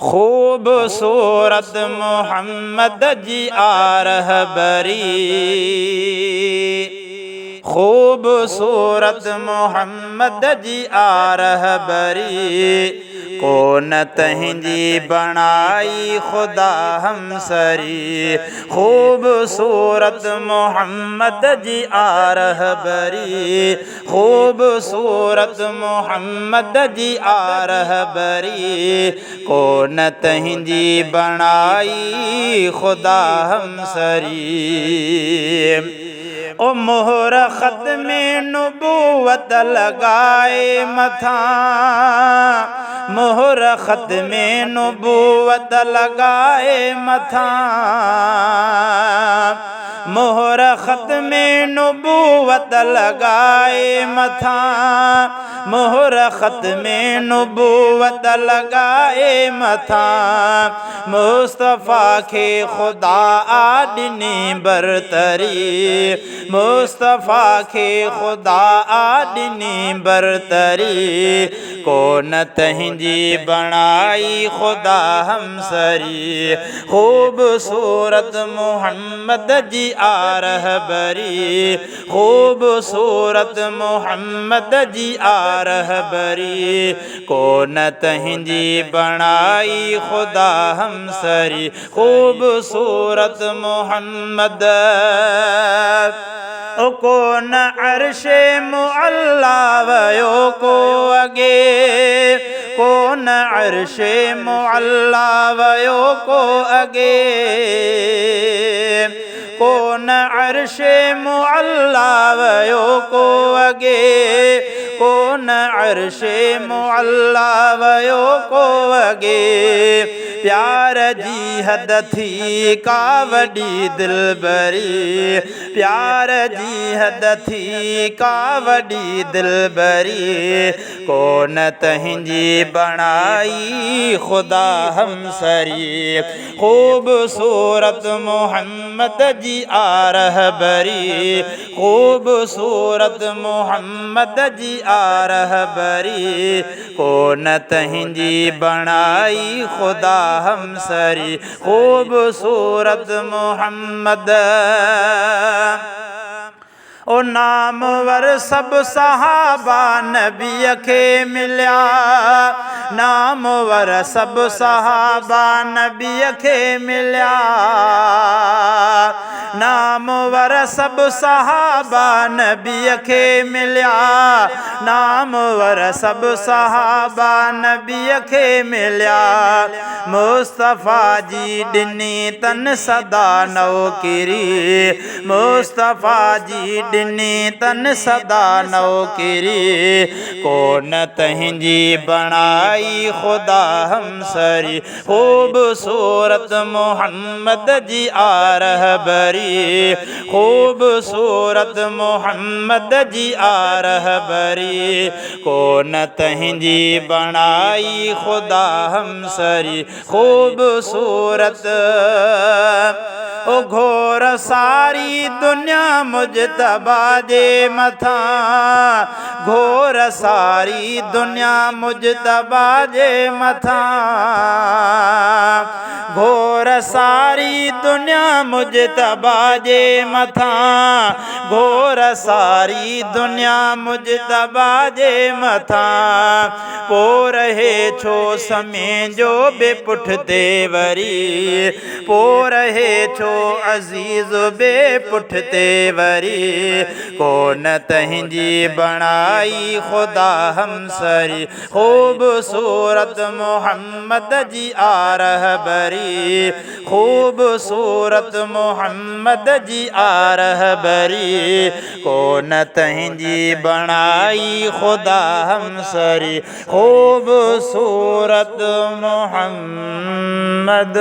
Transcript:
खूबसूरत मोहम्मद जी आ रहबरी, खूबसूरत मोहम्मद जी आ रहबरी। को न तंहिंजी बणाई खुदा हमसरी, खूबसूरत मोहम्मद जी आ रहबरी, खूबसूरत मोहम्मद जी आ रहबरी। को न तंहिंजी बणाई खुदा हमसरी। ओ मोहर ख़त्म नबूवत लगाए मथा, मोहर ख़त्म नबूवत लगाए मथा, मोहर ख़त्म नबूवत लगाए मथा, मोहर ख़त्म नबूवत लगाए मथा। मुस्तफ़ा के खुदा आदनी बरतरी, मुस्तफ़ा के खुदा आदनी बरतरी। को न तंहिंजी बणाई खुदा हमसरी, खूबसूरत मोहम्मद जी आ रहबरी, खूबसूरत मोहम्मद जी आ रहबरी। को न तंहिंजी बणाई खुदा हमसरी, खूबसूरत मोहम्मद। को न अर्शे मुअल्ला वयो को अगे, को न अर्शे मुअल्ला वयो को अगे, को न अर्शे मुअल्ला वयो को अगे, को न अर्शे मुअल्ला वयो को अगे। प्यार जी हद थी का वॾी दिलबरी, प्यार जी हद थी का वॾी दिलबरी। को न तंहिंजी बणाई खुदा हमसरी, खूबसूरत मोहम्मद जी आ रहबरी, खूबसूरत मोहम्मद जी आ रहबरी। को न तंहिंजी बणाई खुदा हमसरी, खूबसूरत मोहम्मद। ओ नामवर सब सहाबा नबी के मिलिया, नामवर सब सहाबा नबी के मिलिया, नामवर सब सहाबा नबी के मिलिया, नामवर सब सहाबा नबी के मिलिया। मुस्तफ़ा जी ॾिनी तन सदा नौकिरी, मुस्तफ़ा जी ॾिनी तन सदा नौकिरी। को न तंहिंजी बणाई खुदा हमसरी, खूबसूरत मोहम्मद जी आ रहबरी, खूबसूरत मोहम्मद जी आ रहबरी। को न तंहिंजी बणाई खुदा हमसरी, खूबसूरत। ओ घोर सारी दुनिया मुजतबा जे मथा, घोर सारी दुनिया मुजतबा जे मथा, घोर सारी दुनिया मुजतबा जे मथा, घोर सारी दुनिया मुजतबा जे मथा। पो रहे छो समय जो बेपुठिते वरी, पो रहे छो अज़ीज़ बेपुठिते वरी। को न तंहिंजी बणाई खुदा हमसरी, खूबसूरत मोहम्मद जी आ रहबरी, खूबसूरत मोहम्मद जी आ रहबरी। को न तंहिंजी बणाई खुदा हमसरी, खूबसूरत मोहम्मद।